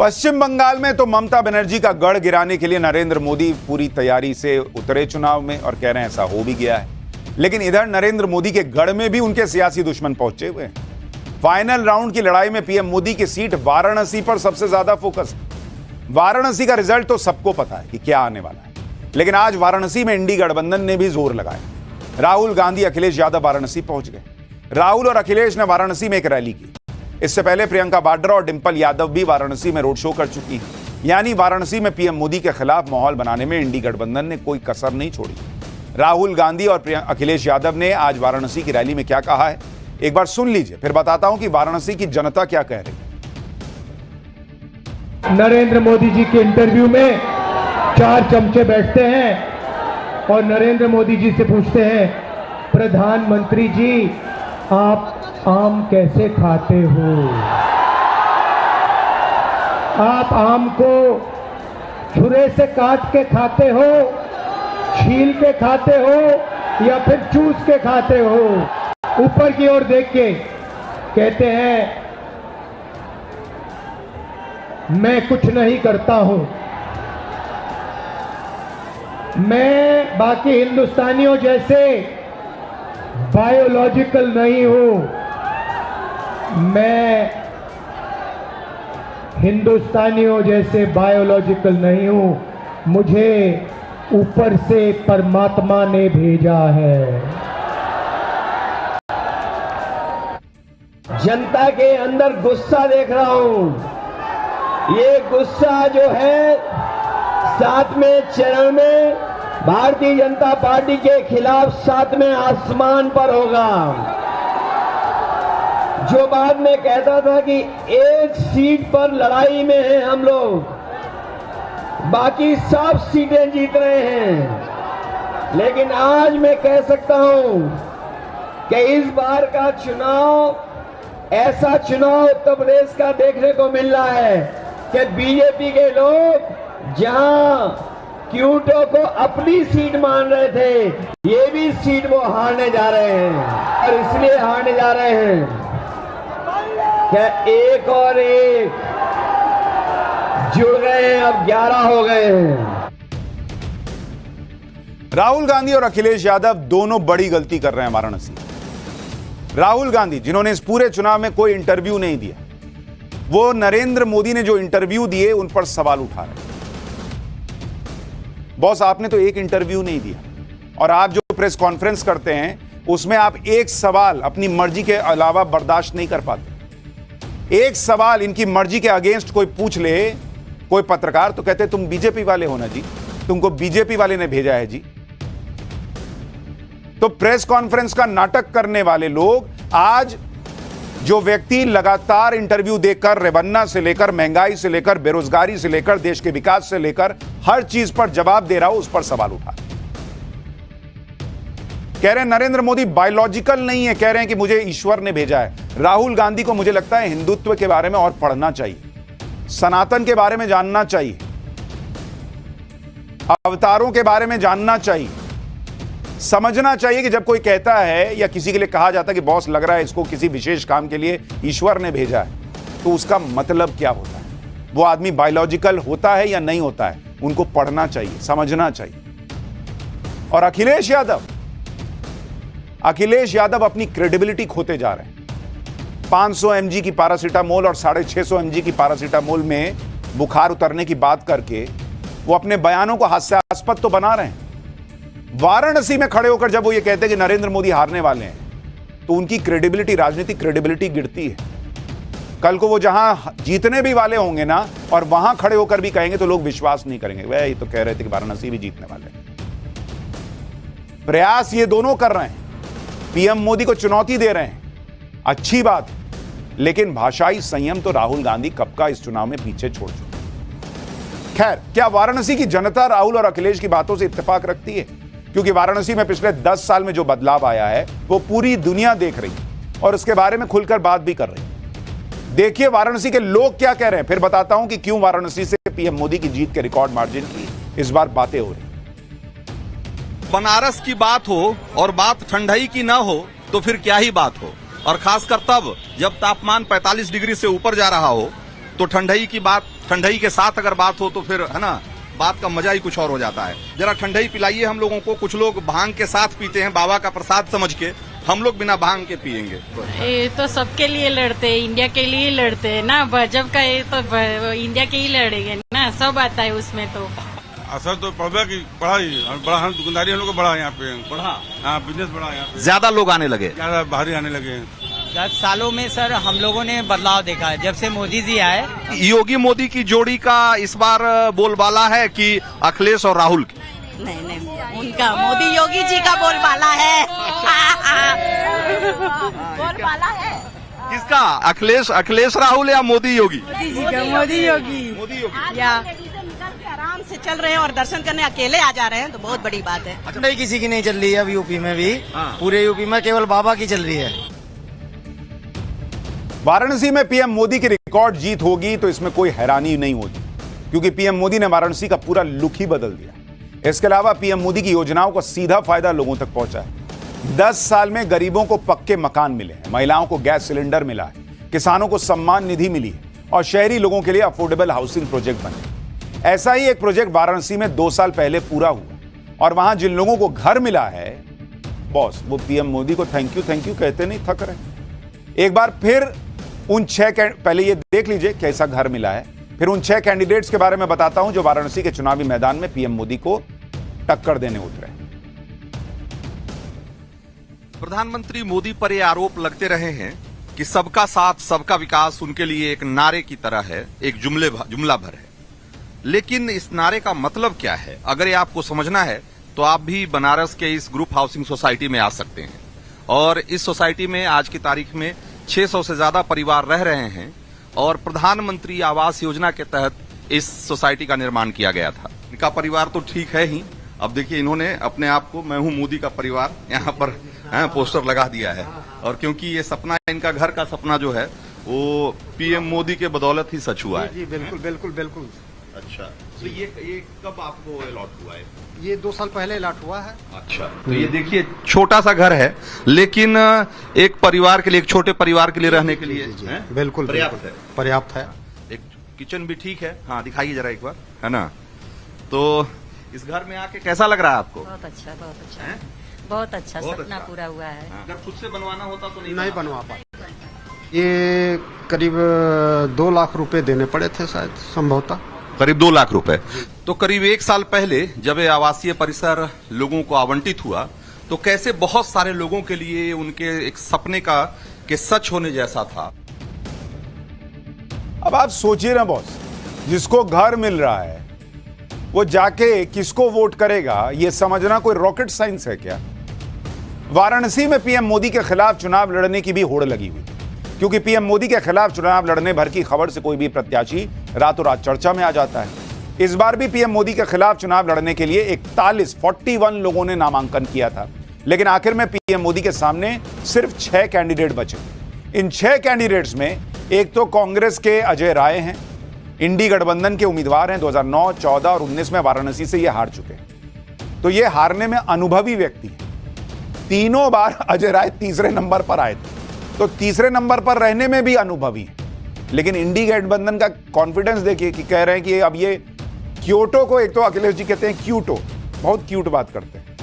पश्चिम बंगाल में तो ममता बनर्जी का गढ़ गिराने के लिए नरेंद्र मोदी पूरी तैयारी से उतरे चुनाव में और कह रहे हैं ऐसा हो भी गया है। लेकिन इधर नरेंद्र मोदी के गढ़ में भी उनके सियासी दुश्मन पहुंचे हुए हैं। फाइनल राउंड की लड़ाई में पीएम मोदी की सीट वाराणसी पर सबसे ज्यादा फोकस है। वाराणसी का रिजल्ट तो सबको पता है कि क्या आने वाला है, लेकिन आज वाराणसी में इंडी गठबंधन ने भी जोर लगाया। राहुल गांधी, अखिलेश यादव वाराणसी पहुंच गए। राहुल और अखिलेश ने वाराणसी में एक रैली की। इससे पहले प्रियंका वाड्रा और डिंपल यादव भी वाराणसी में रोड शो कर चुकी हैं। यानी वाराणसी में पीएम मोदी के खिलाफ माहौल बनाने में इंडी गठबंधन ने कोई कसर नहीं छोड़ी। राहुल गांधी और अखिलेश यादव ने आज वाराणसी की रैली में क्या कहा है, एक बार सुन लीजिए, फिर बताता हूं कि वाराणसी की जनता क्या कह रही है। नरेंद्र मोदी जी के इंटरव्यू में 4 चमचे बैठते हैं और नरेंद्र मोदी जी से पूछते हैं, प्रधानमंत्री जी आप आम कैसे खाते हो? आप आम को छुरे से काट के खाते हो, छील के खाते हो या फिर चूस के खाते हो? ऊपर की ओर देख के कहते हैं मैं कुछ नहीं करता हूं, मैं बाकी हिंदुस्तानियों जैसे बायोलॉजिकल नहीं हूं, मैं हिंदुस्तानियों जैसे बायोलॉजिकल नहीं हूं, मुझे ऊपर से परमात्मा ने भेजा है। जनता के अंदर गुस्सा देख रहा हूं। ये गुस्सा जो है 7वें चरण में भारतीय जनता पार्टी के खिलाफ 7वें आसमान पर होगा। जो बाद में कहता था कि एक सीट पर लड़ाई में हैं हम लोग, बाकी सब सीटें जीत रहे हैं, लेकिन आज मैं कह सकता हूं कि इस बार का चुनाव ऐसा चुनाव उत्तर प्रदेश का देखने को मिल रहा है कि बीजेपी के लोग जहां क्यूटो को अपनी सीट मान रहे थे, ये भी सीट वो हारने जा रहे हैं। और इसलिए हारने जा रहे हैं क्या एक और एक जुड़ गए हैं, अब 11 हो गए हैं। राहुल गांधी और अखिलेश यादव दोनों बड़ी गलती कर रहे हैं वाराणसी। राहुल गांधी जिन्होंने इस पूरे चुनाव में कोई इंटरव्यू नहीं दिया, वो नरेंद्र मोदी ने जो इंटरव्यू दिए उन पर सवाल उठा रहे हैं। बॉस, आपने तो एक इंटरव्यू नहीं दिया और आप जो प्रेस कॉन्फ्रेंस करते हैं उसमें आप एक सवाल अपनी मर्जी के अलावा बर्दाश्त नहीं कर पाते। एक सवाल इनकी मर्जी के अगेंस्ट कोई पूछ ले, कोई पत्रकार, तो कहते तुम बीजेपी वाले हो ना जी, तुमको बीजेपी वाले ने भेजा है जी। तो प्रेस कॉन्फ्रेंस का नाटक करने वाले लोग आज जो व्यक्ति लगातार इंटरव्यू देकर रेवन्ना से लेकर महंगाई से लेकर बेरोजगारी से लेकर देश के विकास से लेकर हर चीज पर जवाब दे रहा हो, उस पर सवाल उठा कह रहे हैं नरेंद्र मोदी बायोलॉजिकल नहीं है, कह रहे हैं कि मुझे ईश्वर ने भेजा है। राहुल गांधी को मुझे लगता है हिंदुत्व के बारे में और पढ़ना चाहिए, सनातन के बारे में जानना चाहिए, अवतारों के बारे में जानना चाहिए, समझना चाहिए कि जब कोई कहता है या किसी के लिए कहा जाता है कि बॉस लग रहा है इसको किसी विशेष काम के लिए ईश्वर ने भेजा है, तो उसका मतलब क्या होता है, वो आदमी बायोलॉजिकल होता है या नहीं होता है, उनको पढ़ना चाहिए, समझना चाहिए। और अखिलेश यादव अपनी क्रेडिबिलिटी खोते जा रहे हैं। 500 mg की पैरासीटामोल और 650 mg की पैरासीटामोल में बुखार उतरने की बात करके वो अपने बयानों को हास्यास्पद तो बना रहे हैं। वाराणसी में खड़े होकर जब वो ये कहते हैं कि नरेंद्र मोदी हारने वाले हैं, तो उनकी क्रेडिबिलिटी, राजनीतिक क्रेडिबिलिटी गिरती है। कल को वो जहां जीतने भी वाले होंगे ना और वहां खड़े होकर भी कहेंगे तो लोग विश्वास नहीं करेंगे, वह ये तो कह रहे थे कि वाराणसी भी जीतने वाले हैं। प्रयास ये दोनों कर रहे हैं, पीएम मोदी को चुनौती दे रहे हैं, अच्छी बात, लेकिन भाषाई संयम तो राहुल गांधी कब का इस चुनाव में पीछे छोड़ चुके। खैर, क्या वाराणसी की जनता राहुल और अखिलेश की बातों से इत्तेफाक रखती है? क्योंकि वाराणसी में पिछले 10 साल में जो बदलाव आया है वो पूरी दुनिया देख रही है और उसके बारे में खुलकर बात भी कर रही है। देखिए वाराणसी के लोग क्या कह रहे हैं, फिर बताता हूं कि क्यों वाराणसी से पीएम मोदी की जीत के रिकॉर्ड मार्जिन की इस बार बातें हो रही। बनारस की बात हो और बात ठंडाई की ना हो तो फिर क्या ही बात हो, और खासकर तब जब तापमान 45 डिग्री से ऊपर जा रहा हो तो ठंडई के साथ अगर बात हो तो फिर है ना, बात का मजा ही कुछ और हो जाता है। जरा ठंडई पिलाइए हम लोगों को। कुछ लोग भांग के साथ पीते हैं बाबा का प्रसाद समझ के, हम लोग बिना भांग के पियेंगे। ये तो सबके लिए लड़ते हैं, इंडिया के लिए लड़ते हैं ना। भाजपा का ये तो इंडिया के ही लड़ेंगे ना, सब आता है उसमें। तो असर तो पड़ा ही बड़ा, हम दुकानदारी हम लोग का बड़ा यहाँ पे बढ़ा, हाँ बिजनेस बड़ा यहाँ पे, ज्यादा लोग आने लगे, ज्यादा बाहरी आने लगे हैं। 10 सालों में सर हम लोगों ने बदलाव देखा है जब से मोदी जी आए। योगी मोदी की जोड़ी का इस बार बोलबाला है कि अखिलेश और राहुल की? नहीं, उनका मोदी योगी जी का बोलबाला है। बोलबाला है किसका? अखिलेश राहुल या मोदी योगी? मोदी योगी या आराम से चल रहे हैं और दर्शन करने अकेले आ जा रहे हैं, तो बहुत बड़ी बात है। नहीं, किसी की नहीं चल रही है अब यूपी में भी। पूरे यूपी में केवल बाबा की चल रही है। वाराणसी में पीएम मोदी की रिकॉर्ड जीत होगी तो इसमें कोई हैरानी नहीं होगी, क्योंकि पीएम मोदी ने वाराणसी का पूरा लुक ही बदल दिया। इसके अलावा पीएम मोदी की योजनाओं का सीधा फायदा लोगों तक पहुंचा है। 10 साल में गरीबों को पक्के मकान मिले हैं, महिलाओं को गैस सिलेंडर मिला है, किसानों को सम्मान निधि मिली है और शहरी लोगों के लिए अफोर्डेबल हाउसिंग प्रोजेक्ट बने। ऐसा ही एक प्रोजेक्ट वाराणसी में 2 साल पहले पूरा हुआ और वहां जिन लोगों को घर मिला है, बॉस, वो पीएम मोदी को थैंक यू कहते नहीं थक रहे। एक बार फिर उन 6 पहले ये देख लीजिए कैसा घर मिला है, फिर उन 6 कैंडिडेट्स के बारे में बताता हूं जो वाराणसी के चुनावी मैदान में पीएम मोदी को टक्कर देने उतरे। प्रधानमंत्री मोदी पर ये आरोप लगते रहे हैं कि सबका साथ सबका विकास उनके लिए एक नारे की तरह है, एक जुमला भर है। लेकिन इस नारे का मतलब क्या है, अगर ये आपको समझना है तो आप भी बनारस के इस ग्रुप हाउसिंग सोसाइटी में आ सकते हैं। और इस सोसाइटी में आज की तारीख में 600 से ज्यादा परिवार रह रहे हैं और प्रधानमंत्री आवास योजना के तहत इस सोसाइटी का निर्माण किया गया था। इनका परिवार तो ठीक है ही, अब देखिए इन्होंने अपने आप को मैं हूं मोदी का परिवार यहाँ पर पोस्टर लगा दिया है। और क्योंकि ये सपना, इनका घर का सपना जो है वो पीएम मोदी के बदौलत ही सच हुआ है। जी बिल्कुल। अच्छा, तो ये कब आपको अलॉट हुआ है? ये 2 साल पहले अलॉट हुआ है। अच्छा, तो ये देखिए छोटा सा घर है, लेकिन एक परिवार के लिए, एक छोटे परिवार के लिए रहने के लिए बिल्कुल पर्याप्त है। एक किचन भी ठीक है। हाँ, दिखाइए जरा एक बार, है ना। तो इस घर में आके कैसा लग रहा है आपको? बहुत अच्छा है? बहुत अच्छा बहुत सपना अच्छा। पूरा हुआ है। अगर खुद से बनवाना होता तो नहीं बनवा पाता। ये करीब 2 लाख रुपए देने पड़े थे शायद, संभवतः करीब 2 लाख रुपए। तो करीब 1 साल पहले जब ये आवासीय परिसर लोगों को आवंटित हुआ तो कैसे बहुत सारे लोगों के लिए उनके एक सपने का के सच होने जैसा था। अब आप सोचिए ना बॉस, जिसको घर मिल रहा है वो जाके किसको वोट करेगा, ये समझना कोई रॉकेट साइंस है क्या? वाराणसी में पीएम मोदी के खिलाफ चुनाव लड़ने की भी होड़ लगी हुई, क्योंकि पीएम मोदी के खिलाफ चुनाव लड़ने भर की खबर से कोई भी प्रत्याशी रातों रात चर्चा में आ जाता है। इस बार भी पीएम मोदी के खिलाफ चुनाव लड़ने के लिए 41 लोगों ने नामांकन किया था, लेकिन आखिर में पीएम मोदी के सामने सिर्फ 6 कैंडिडेट बचे। इन 6 कैंडिडेट्स में एक तो कांग्रेस के अजय राय हैं, इंडी गठबंधन के उम्मीदवार हैं, 2009, 14 और 19 में वाराणसी से ये हार चुके हैं। तो ये हारने में अनुभवी व्यक्ति हैं। तीनों बार अजय राय तीसरे नंबर पर आए थे, तो तीसरे नंबर पर रहने में भी अनुभवी है। लेकिन इंडी गठबंधन का कॉन्फिडेंस देखिए कि कह रहे हैं कि अब ये क्योटो को, एक तो अखिलेश जी कहते हैं क्यूटो, बहुत क्यूट बात करते हैं,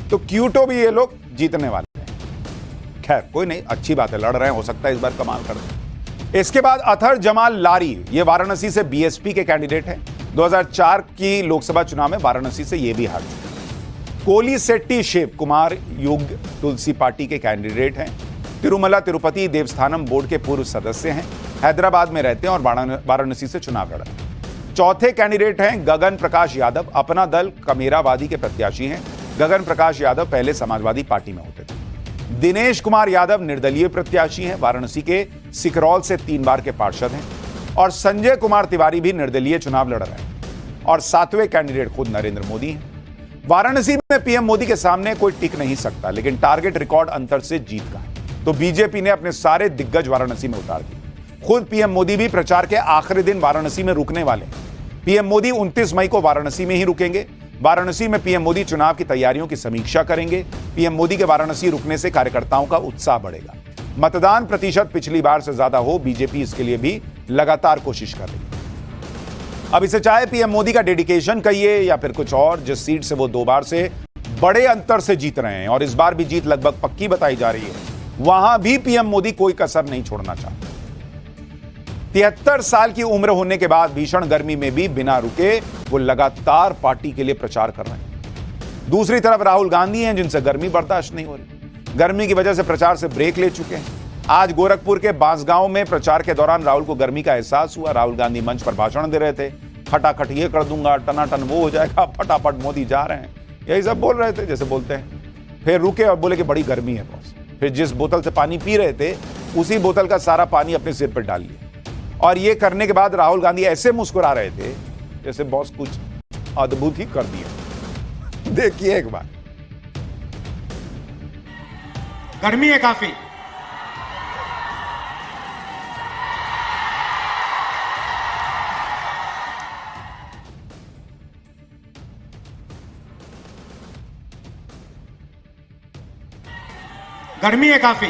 तो क्यूटो भी ये लोग जीतने वाले हैं। खैर कोई नहीं, अच्छी बात है, लड़ रहे हैं, हो सकता है इस बार कमाल कर दें। इसके बाद अथर जमाल लारी, ये वाराणसी से बीएसपी के कैंडिडेट हैं। 2004 की लोकसभा चुनाव में वाराणसी से ये भी हार चुके। कोली सेट्टी शिव कुमार युग तुलसी पार्टी के कैंडिडेट हैं। तिरुमला तिरुपति देवस्थानम बोर्ड के पूर्व सदस्य हैं, हैदराबाद में रहते हैं और वाराणसी से चुनाव लड़ा। चौथे कैंडिडेट हैं गगन प्रकाश यादव, अपना दल कमेरावादी के प्रत्याशी हैं। गगन प्रकाश यादव पहले समाजवादी पार्टी में होते थे। दिनेश कुमार यादव निर्दलीय प्रत्याशी हैं, वाराणसी के सिकरौल से 3 बार के पार्षद हैं। और संजय कुमार तिवारी भी निर्दलीय चुनाव लड़ रहे हैं। और 7वें कैंडिडेट खुद नरेंद्र मोदी हैं। वाराणसी में पीएम मोदी के सामने कोई टिक नहीं सकता, लेकिन टारगेट रिकॉर्ड अंतर से जीत का है, तो बीजेपी ने अपने सारे दिग्गज वाराणसी में उतार दिए। खुद पीएम मोदी भी प्रचार के आखिरी दिन वाराणसी में रुकने वाले हैं। पीएम मोदी 29 मई को वाराणसी में ही रुकेंगे। वाराणसी में पीएम मोदी चुनाव की तैयारियों की समीक्षा करेंगे। पीएम मोदी के वाराणसी रुकने से कार्यकर्ताओं का उत्साह बढ़ेगा। मतदान प्रतिशत पिछली बार से ज्यादा हो, बीजेपी इसके लिए भी लगातार कोशिश कर रही है। अब इसे चाहे पीएम मोदी का डेडिकेशन कहिए या फिर कुछ और, जिस सीट से वो 2 बार से बड़े अंतर से जीत रहे हैं और इस बार भी जीत लगभग पक्की बताई जा रही है, वहां भी पीएम मोदी कोई कसर नहीं छोड़ना चाहते। 73 साल की उम्र होने के बाद भीषण गर्मी में भी बिना रुके वो लगातार पार्टी के लिए प्रचार कर रहे हैं। दूसरी तरफ राहुल गांधी हैं जिनसे गर्मी बर्दाश्त नहीं हो रही, गर्मी की वजह से प्रचार से ब्रेक ले चुके हैं। आज गोरखपुर के बांसगांव में प्रचार के दौरान राहुल को गर्मी का एहसास हुआ। राहुल गांधी मंच पर भाषण दे रहे थे, खटाखट ये कर दूंगा, टनाटन वो हो जाएगा, फटाफट मोदी जा रहे हैं, यही सब बोल रहे थे जैसे बोलते हैं। फिर रुके और बोले कि बड़ी गर्मी है बॉस। फिर जिस बोतल से पानी पी रहे थे उसी बोतल का सारा पानी अपने सिर पर डाल लिया और ये करने के बाद राहुल गांधी ऐसे मुस्कुरा रहे थे जैसे बॉस कुछ अद्भुत ही कर दिया। देखिए एक बार। गर्मी है काफी, गर्मी है काफी।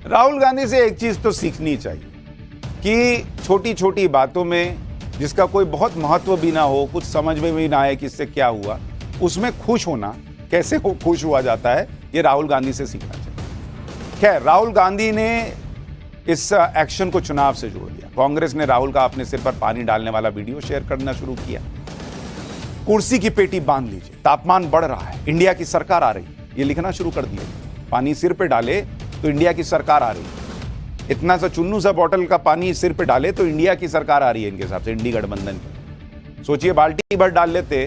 राहुल गांधी से एक चीज तो सीखनी चाहिए कि छोटी छोटी बातों में जिसका कोई बहुत महत्व भी ना हो, कुछ समझ में भी ना आए कि इससे क्या हुआ, उसमें खुश होना कैसे खुश हुआ जाता है, ये राहुल गांधी से सीखना चाहिए। खैर, राहुल गांधी ने इस एक्शन को चुनाव से जोड़ दिया। कांग्रेस ने राहुल का अपने सिर पर पानी डालने वाला वीडियो शेयर करना शुरू किया। कुर्सी की पेटी बांध लीजिए, तापमान बढ़ रहा है, इंडिया की सरकार आ रही है, ये लिखना शुरू कर दिया। पानी सिर पे डाले तो इंडिया की सरकार आ रही है। इतना सा चुन्नू सा बॉटल का पानी सिर पे डाले तो इंडिया की सरकार आ रही है। इनके हिसाब से इंडी गठबंधन की सोचिए, बाल्टी भर डाल लेते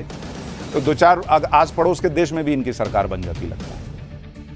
तो 2-4 आस पड़ोस के देश में भी इनकी सरकार बन जाती लगता है।